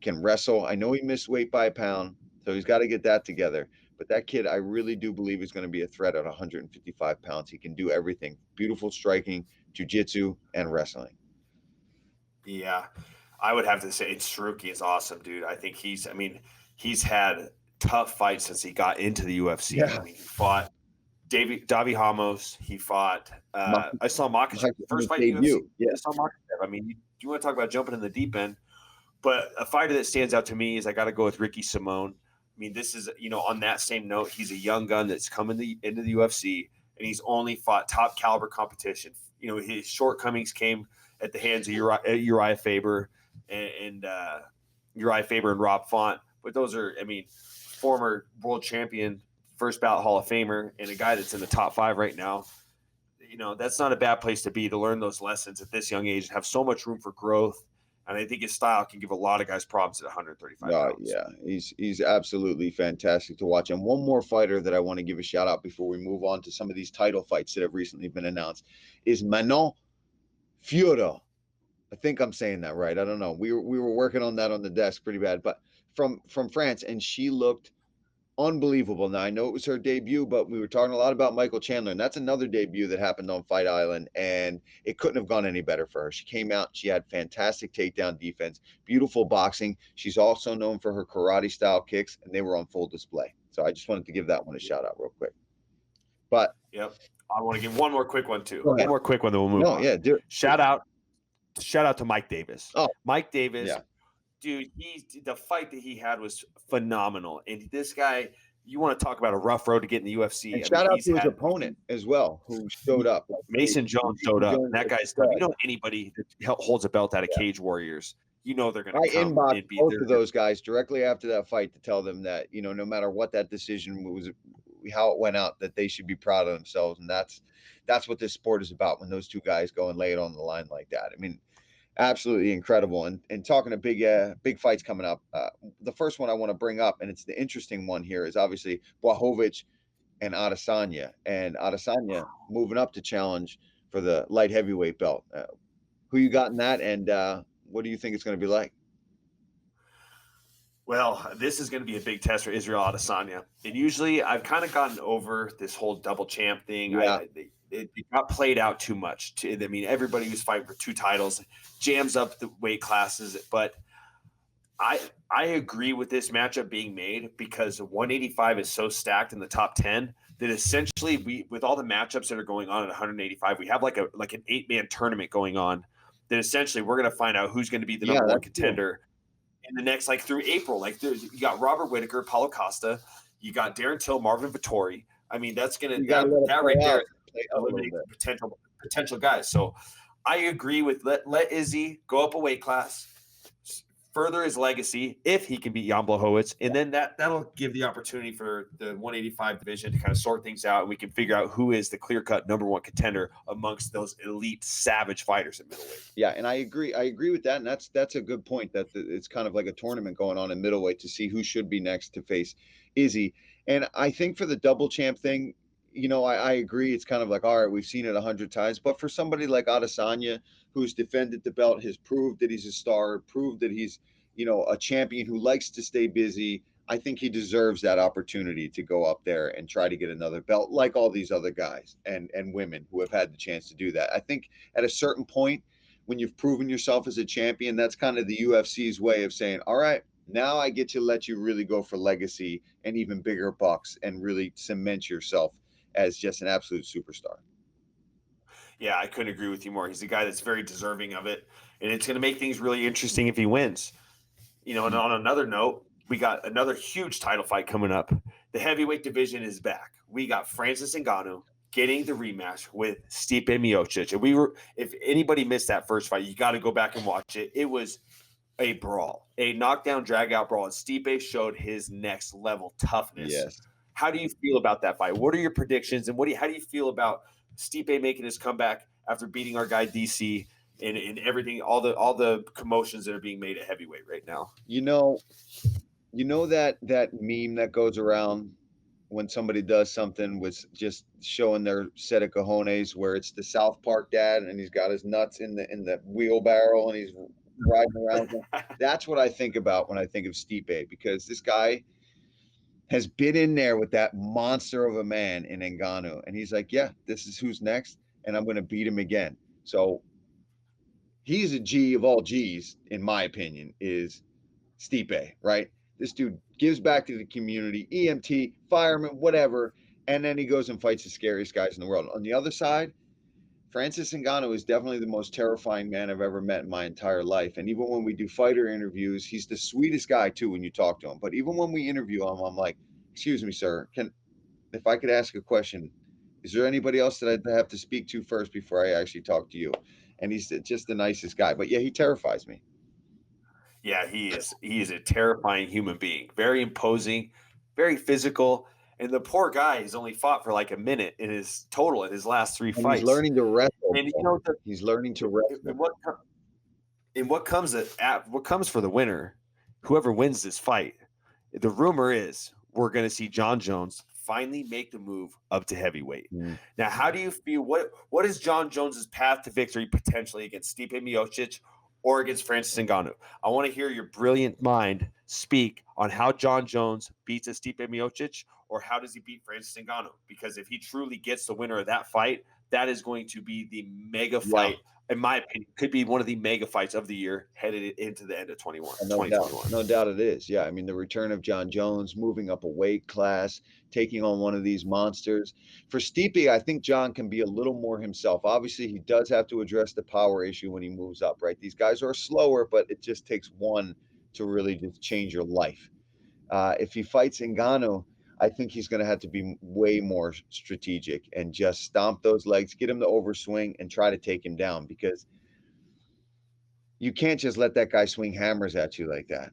can wrestle. I know he missed weight by a pound, so he's got to get that together. But that kid, I really do believe, is going to be a threat at 155 pounds. He can do everything. Beautiful striking, jiu-jitsu, and wrestling. Yeah. I would have to say Sarukian is awesome, dude. I think he's had tough fights since he got into the UFC. Yeah. I mean, he fought Davi Ramos. He fought I saw Makhachev first fight in the UFC. Yeah. I saw Makhachev. I mean, you want to talk about jumping in the deep end, but a fighter that stands out to me is I got to go with Ricky Simone. I mean, this is, on that same note, he's a young gun that's come into the UFC, and he's only fought top caliber competition. His shortcomings came at the hands of Uriah Faber and Uriah Faber and Rob Font. But those are, former world champion, first ballot Hall of Famer, and a guy that's in the top 5 right now. That's not a bad place to be, to learn those lessons at this young age and have so much room for growth. And I think his style can give a lot of guys problems at 135 pounds. Yeah, he's absolutely fantastic to watch. And one more fighter that I want to give a shout out before we move on to some of these title fights that have recently been announced is Manon Fiorot. I think I'm saying that right. I don't know. We were working on that on the desk pretty bad, but from France, and she looked unbelievable. Now, I know it was her debut, but we were talking a lot about Michael Chandler, and that's another debut that happened on Fight Island, and it couldn't have gone any better for her. She came out, she had fantastic takedown defense, beautiful boxing. She's also known for her karate style kicks, and they were on full display. So I just wanted to give that one a shout out real quick. But yep, I want to give one more quick one too. One more quick one, then we'll move on. Yeah, do it. Shout out to Mike Davis. Oh, Mike Davis. Yeah. Dude, the fight that he had was phenomenal. And this guy, you want to talk about a rough road to get in the UFC. And shout out to his opponent as well, who showed up. Mason Jones showed up. That guy's, anybody that holds a belt out of Cage Warriors, they're going to come. I inboxed both of those guys directly after that fight to tell them that, no matter what that decision was, how it went out, that they should be proud of themselves. And that's what this sport is about, when those two guys go and lay it on the line like that. Absolutely incredible. And talking to big fights coming up, the first one I want to bring up, and it's the interesting one here, is obviously Blachowicz and Adesanya. And Adesanya moving up to challenge for the light heavyweight belt. Who you got in that, and what do you think it's going to be like? Well, this is going to be a big test for Israel Adesanya. And usually I've kind of gotten over this whole double champ thing. Yeah. It got played out too much. Everybody who's fighting for 2 titles jams up the weight classes. But I agree with this matchup being made because 185 is so stacked in the top 10 that essentially we, with all the matchups that are going on at 185, we have like an 8-man tournament going on that essentially we're going to find out who's going to be the Yeah, number one that's cool. contender in the next, like through April. Like you got Robert Whitaker, Paulo Costa, you got Darren Till, Marvin Vettori. I mean, that's gonna You gotta let it that play right there out, is play gonna out a little eliminate bit. the potential guys. So I agree with let Izzy go up a weight class, further his legacy if he can beat Jan Blachowicz, and then that'll give the opportunity for the 185 division to kind of sort things out, and we can figure out who is the clear-cut number one contender amongst those elite savage fighters at middleweight. Yeah, and I agree with that, and that's a good point. That it's kind of like a tournament going on in middleweight to see who should be next to face Izzy. And I think for the double champ thing, I agree. It's kind of like, all right, we've seen it 100 times, but for somebody like Adesanya, who's defended the belt, has proved that he's a star, proved that he's a champion who likes to stay busy. I think he deserves that opportunity to go up there and try to get another belt, like all these other guys and women who have had the chance to do that. I think at a certain point, when you've proven yourself as a champion, that's kind of the UFC's way of saying, all right, now I get to let you really go for legacy and even bigger bucks and really cement yourself as just an absolute superstar. Yeah, I couldn't agree with you more. He's a guy that's very deserving of it, and it's going to make things really interesting if he wins. And on another note, we got another huge title fight coming up. The heavyweight division is back. We got Francis Ngannou getting the rematch with Stipe Miocic. And if anybody missed that first fight, you got to go back and watch it. It was a brawl, a knockdown, drag out brawl. And Stipe showed his next level toughness. Yes. How do you feel about that fight? What are your predictions? And how do you feel about Stipe making his comeback after beating our guy DC and everything, all the commotions that are being made at heavyweight right now? That meme that goes around when somebody does something with just showing their set of cojones, where it's the South Park dad and he's got his nuts in the wheelbarrow and he's riding around. That's what I think about when I think of Stipe, because this guy has been in there with that monster of a man in Ngannou, and he's like, yeah, this is who's next, and I'm going to beat him again. So he's a G of all G's, in my opinion, is Stipe, right? This dude gives back to the community, EMT, fireman, whatever, and then he goes and fights the scariest guys in the world. On the other side, Francis Ngannou is definitely the most terrifying man I've ever met in my entire life. And even when we do fighter interviews, he's the sweetest guy too when you talk to him. But even when we interview him, I'm like, excuse me, sir, if I could ask a question, is there anybody else that I'd have to speak to first before I actually talk to you? And he's just the nicest guy. But yeah, he terrifies me. Yeah, he is. He is a terrifying human being. Very imposing, very physical. And the poor guy has only fought for like a minute in his last three And fights. he's learning to wrestle. And he's learning to wrestle. What comes for the winner, whoever wins this fight, the rumor is we're going to see John Jones finally make the move up to heavyweight. Now, how do you feel? What is John Jones's path to victory potentially against Stipe Miocic or against Francis Ngannou? I want to hear your brilliant mind speak on how John Jones beats a Stipe Miocic, or how does he beat Francis Ngannou? Because if he truly gets the winner of that fight, that is going to be the mega fight. In my opinion, could be one of the mega fights of the year headed into the end of 2021. No doubt it is. Yeah, I mean, the return of John Jones, moving up a weight class, taking on one of these monsters. For Stipe, I think John can be a little more himself. Obviously, he does have to address the power issue when he moves up, right? These guys are slower, but it just takes one to really just change your life. If he fights Ngannou, I think he's going to have to be way more strategic and just stomp those legs, get him to overswing, and try to take him down, because you can't just let that guy swing hammers at you like that.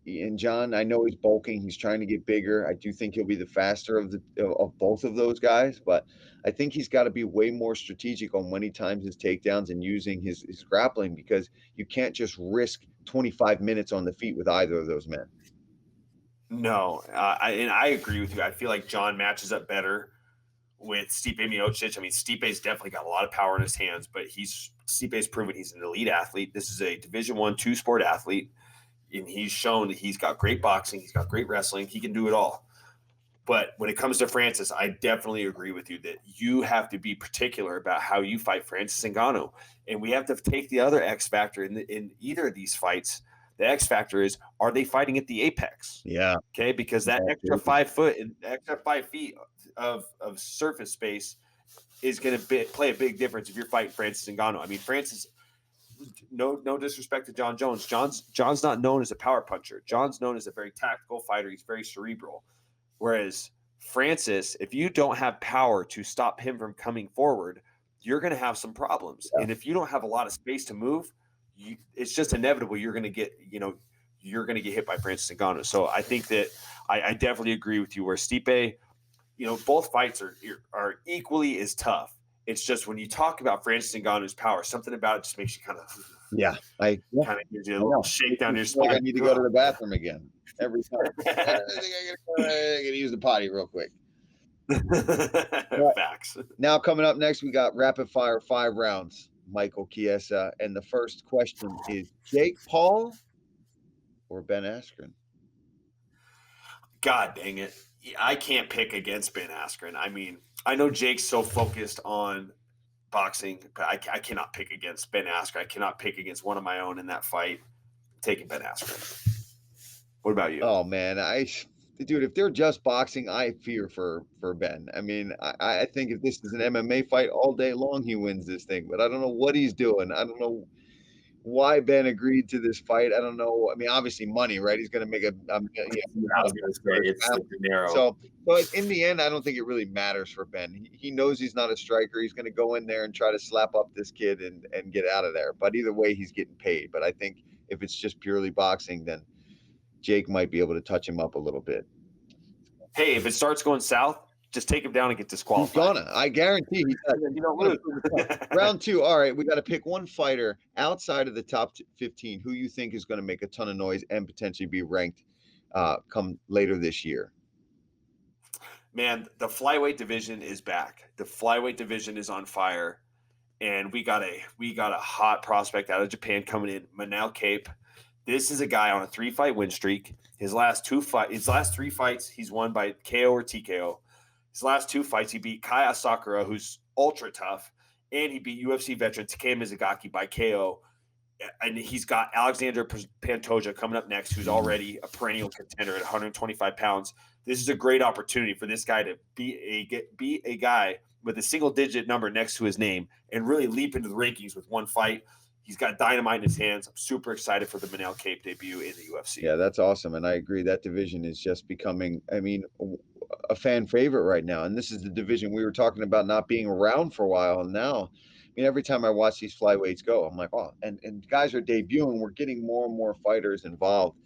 And John, I know he's bulking. He's trying to get bigger. I do think he'll be the faster of both of those guys, but I think he's got to be way more strategic on when he times his takedowns and using his grappling, because you can't just risk 25 minutes on the feet with either of those men. No, I agree with you. I feel like John matches up better with Stipe Miocic. I mean, Stipe's definitely got a lot of power in his hands, but Stipe's proven he's an elite athlete. This is a Division I, two-sport athlete, and he's shown that he's got great boxing, he's got great wrestling, he can do it all. But when it comes to Francis, I definitely agree with you that you have to be particular about how you fight Francis Ngannou, and we have to take the other X factor in either of these fights The X factor is, are they fighting at the apex? Yeah. Okay, because that extra 5 foot and extra 5 feet of surface space is going to play a big difference if you're fighting Francis Ngannou. I mean, Francis, no disrespect to John Jones. John's not known as a power puncher. John's known as a very tactical fighter. He's very cerebral. Whereas Francis, if you don't have power to stop him from coming forward, you're going to have some problems. Yeah. And if you don't have a lot of space to move, it's just inevitable you're going to get, you're going to get hit by Francis Ngannou. So I think that I definitely agree with you where Stipe, both fights are equally as tough. It's just when you talk about Francis Ngannou's power, something about it just makes you kind of kind of gives you a little shake down your spine. Like I need to go to the bathroom again every time. I gotta use the potty real quick. Facts. Now coming up next, we got rapid fire 5 rounds. Michael Chiesa, and the first question is Jake Paul or Ben Askren? God dang it. I can't pick against Ben Askren. I mean, I know Jake's so focused on boxing, but I cannot pick against Ben Askren. I cannot pick against one of my own in that fight. I'm taking Ben Askren. What about you? Oh, man. Dude, if they're just boxing, I fear for Ben. I mean, I think if this is an MMA fight all day long, he wins this thing. But I don't know what he's doing. I don't know why Ben agreed to this fight. I don't know. I mean, obviously money, right? He's going to make so in the end, I don't think it really matters for Ben. He knows he's not a striker. He's going to go in there and try to slap up this kid and get out of there. But either way, he's getting paid. But I think if it's just purely boxing, then Jake might be able to touch him up a little bit. Hey, if it starts going south, just take him down and get disqualified. He's gonna. I guarantee he's gonna. You don't lose. Round 2. All right, we got to pick one fighter outside of the top 15 who you think is going to make a ton of noise and potentially be ranked come later this year. Man, the flyweight division is back. The flyweight division is on fire, and we got a hot prospect out of Japan coming in, Manel Cape. This is a guy on a 3-fight win streak. His last 3 fights, he's won by KO or TKO. His last 2 fights, he beat Kaya Sakura, who's ultra tough, and he beat UFC veteran Takei Mizugaki by KO. And he's got Alexander Pantoja coming up next, who's already a perennial contender at 125 pounds. This is a great opportunity for this guy to be a guy with a single-digit number next to his name and really leap into the rankings with one fight. He's got dynamite in his hands. I'm super excited for the Manel Cape debut in the UFC. Yeah, that's awesome. And I agree. That division is just becoming, a fan favorite right now. And this is the division we were talking about not being around for a while. And now, every time I watch these flyweights go, I'm like, oh, and guys are debuting. We're getting more and more fighters involved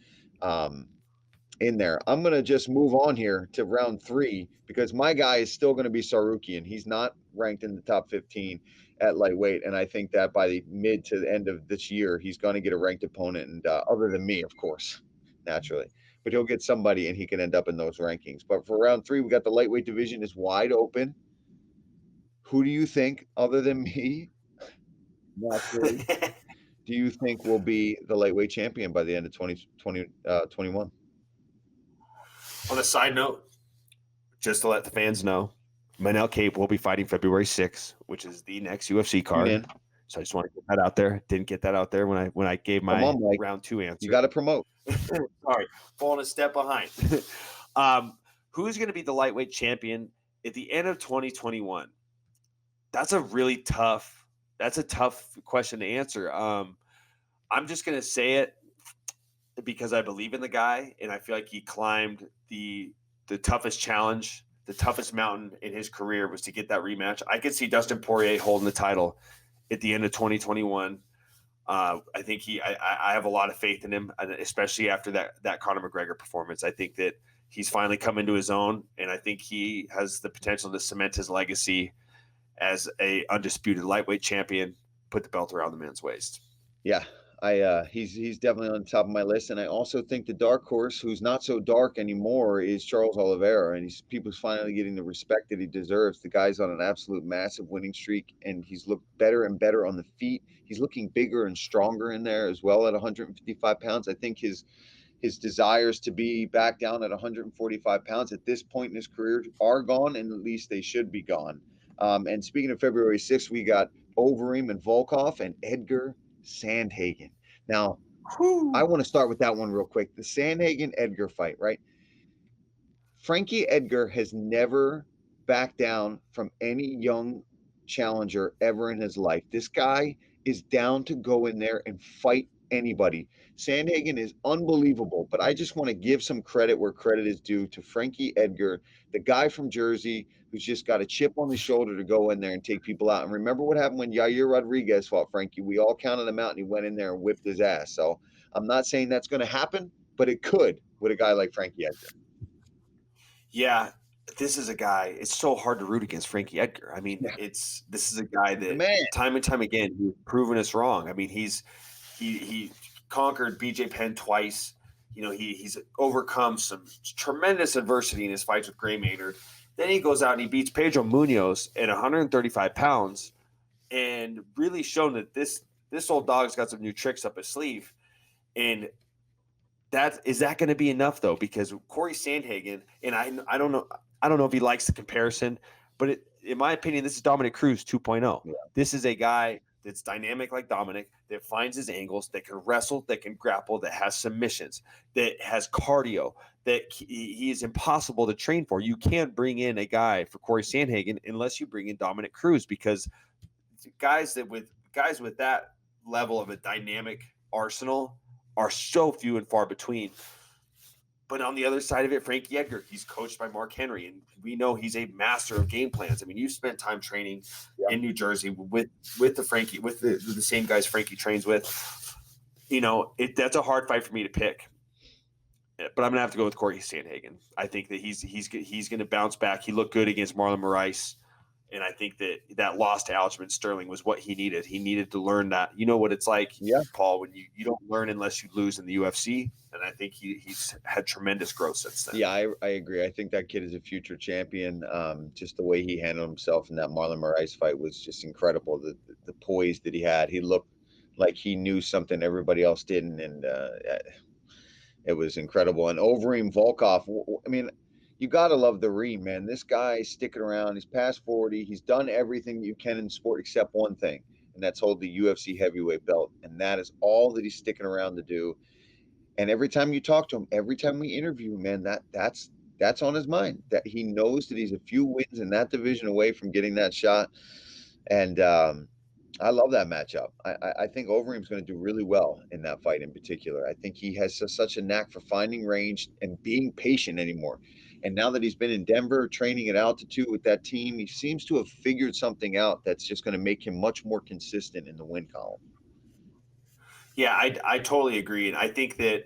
in there. I'm going to just move on here to round 3 because my guy is still going to be Sarukian. He's not ranked in the top 15 at lightweight. And I think that by the mid to the end of this year, he's going to get a ranked opponent. And other than me, of course, naturally. But he'll get somebody and he can end up in those rankings. But for round 3, we got the lightweight division is wide open. Who do you think, other than me, naturally, do you think will be the lightweight champion by the end of 2021? On a side note, just to let the fans know, Manel Cape will be fighting February 6th, which is the next UFC card. So I just want to get that out there. Didn't get that out there when I gave my round 2 answer. You got to promote. Sorry, falling a step behind. Who's going to be the lightweight champion at the end of 2021? That's a tough question to answer. I'm just going to say it because I believe in the guy, and I feel like he climbed the toughest challenge. The toughest mountain in his career was to get that rematch. I could see Dustin Poirier holding the title at the end of 2021. I think I have a lot of faith in him, especially after that Conor McGregor performance. I think that he's finally come into his own, and I think he has the potential to cement his legacy as a undisputed lightweight champion, put the belt around the man's waist. Yeah. He's definitely on the top of my list, and I also think the dark horse, who's not so dark anymore, is Charles Oliveira, and people's finally getting the respect that he deserves. The guy's on an absolute massive winning streak, and he's looked better and better on the feet. He's looking bigger and stronger in there as well at 155 pounds. I think his desires to be back down at 145 pounds at this point in his career are gone, and at least they should be gone. And speaking of February 6th, we got Overeem and Volkov and Edgar Sandhagen. Now, I want to start with that one real quick. The Sandhagen-Edgar fight, right? Frankie Edgar has never backed down from any young challenger ever in his life. This guy is down to go in there and fight anybody. Sandhagen is unbelievable, but I just want to give some credit where credit is due to Frankie Edgar, the guy from Jersey who's just got a chip on his shoulder to go in there and take people out. And remember what happened when Yair Rodriguez fought Frankie? We all counted him out and he went in there and whipped his ass. So I'm not saying that's going to happen, but it could with a guy like Frankie Edgar. Yeah, this is a guy. It's so hard to root against Frankie Edgar. I mean, this is a guy that time and time again he's proven us wrong. I mean, he conquered BJ Penn twice. You know, he's overcome some tremendous adversity in his fights with Gray Maynard. Then he goes out and he beats Pedro Munoz at 135 pounds, and really shown that this old dog's got some new tricks up his sleeve. And is that going to be enough though? Because Corey Sandhagen, and I don't know if he likes the comparison, but in my opinion, this is Dominic Cruz 2.0. Yeah. This is a guy that's dynamic like Dominic, that finds his angles, that can wrestle, that can grapple, that has submissions, that has cardio, that he is impossible to train for. You can't bring in a guy for Corey Sandhagen unless you bring in Dominic Cruz, because guys with that level of a dynamic arsenal are so few and far between. But on the other side of it, Frankie Edgar, he's coached by Mark Henry, and we know he's a master of game plans. I mean, you spent time training in New Jersey with the same guys Frankie trains with. You know, that's a hard fight for me to pick. But I'm gonna have to go with Corey Sandhagen. I think that he's going to bounce back. He looked good against Marlon Moraes. And I think that loss to Aljamain Sterling was what he needed. He needed to learn that. You know what it's like, Paul, when you don't learn unless you lose in the UFC. And I think he's had tremendous growth since then. Yeah, I agree. I think that kid is a future champion. Just the way he handled himself in that Marlon Moraes fight was just incredible. The poise that he had. He looked like he knew something everybody else didn't. And it was incredible. And Overeem Volkov, I mean, you got to love the Reem, man. This guy's sticking around. He's past 40. He's done everything you can in sport except one thing, and that's hold the UFC heavyweight belt. And that is all that he's sticking around to do. And every time you talk to him, every time we interview him, man, that's on his mind. That he knows that he's a few wins in that division away from getting that shot. And I love that matchup. I think Overeem's going to do really well in that fight in particular. I think he has such a knack for finding range and being patient anymore. And now that he's been in Denver training at altitude with that team, he seems to have figured something out that's just going to make him much more consistent in the win column. Yeah, I totally agree. And I think that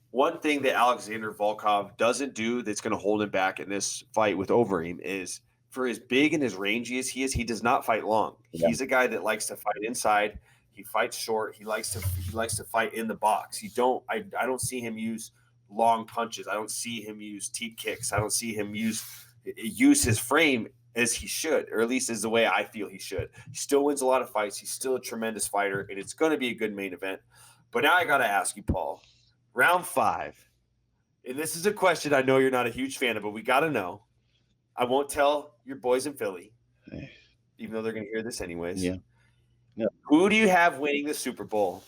one thing that Alexander Volkov doesn't do that's going to hold him back in this fight with Overeem is, for as big and as rangy as he does not fight long. Yeah. He's a guy that likes to fight inside. He fights short. He likes to fight in the box. I don't see him use long punches. I don't see him use teep kicks. I don't see him use his frame as he should, or at least is the way I feel he should. He still wins a lot of fights. He's still a tremendous fighter, and it's going to be a good main event. But now I got to ask you, Paul, round 5, and this is a question I know you're not a huge fan of, but we got to know. I won't tell your boys in Philly, even though they're going to hear this anyways. Yeah. No. Who do you have winning the Super Bowl?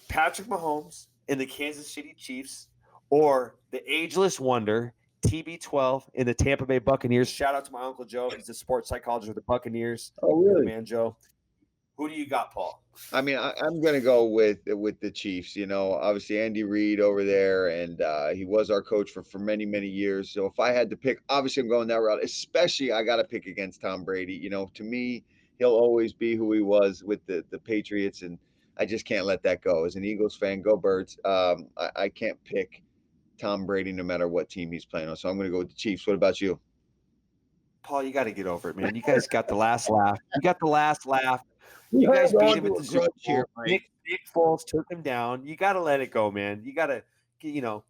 Patrick Mahomes and the Kansas City Chiefs, or the ageless wonder, TB12 in the Tampa Bay Buccaneers? Shout out to my Uncle Joe. He's a sports psychologist with the Buccaneers. Oh, really? Man, Joe. Who do you got, Paul? I mean, I'm going to go with the Chiefs. You know, obviously Andy Reid over there, and he was our coach for many, many years. So if I had to pick, obviously I'm going that route. Especially I got to pick against Tom Brady. You know, to me, he'll always be who he was with the Patriots, and I just can't let that go. As an Eagles fan, go Birds. I can't pick Tom Brady no matter what team he's playing on. So I'm going to go with the Chiefs. What about you? Paul, you got to get over it, man. You guys got the last laugh. You got the last laugh. You guys beat him at the Super Bowl. Nick Foles took him down. You got to let it go, man. You got to, you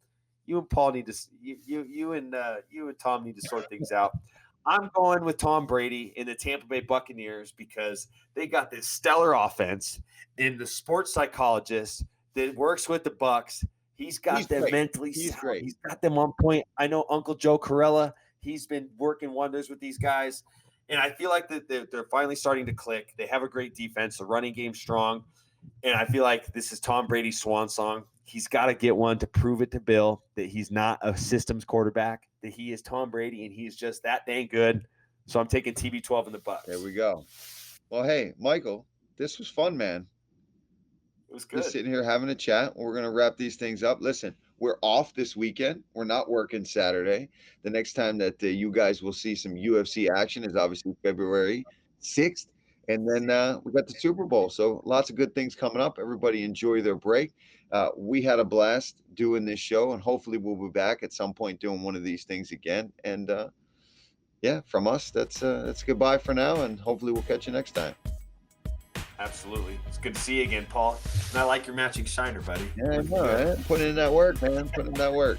and Paul need to, you and Tom need to sort things out. I'm going with Tom Brady in the Tampa Bay Buccaneers because they got this stellar offense, and the sports psychologist that works with the Bucs, he's got them mentally sound. He's got them on point. I know Uncle Joe Corella, he's been working wonders with these guys. And I feel like that they're finally starting to click. They have a great defense. The running game's strong. And I feel like this is Tom Brady's swan song. He's got to get one to prove it to Bill that he's not a systems quarterback, that he is Tom Brady and he's just that dang good. So I'm taking TB12 in the Bucks. There we go. Well, hey, Michael, this was fun, man. It was Just good. sitting here having a chat. We're going to wrap these things up. Listen, we're off this weekend. We're not working Saturday. The next time that you guys will see some UFC action is obviously February 6th. And then we got the Super Bowl. So lots of good things coming up. Everybody enjoy their break. We had a blast doing this show, and hopefully we'll be back at some point doing one of these things again. And yeah, from us, that's goodbye for now, and hopefully we'll catch you next time. Absolutely. It's good to see you again, Paul. And I like your matching shiner, buddy. Yeah, I know, right? Putting in that work, man. Putting in that work.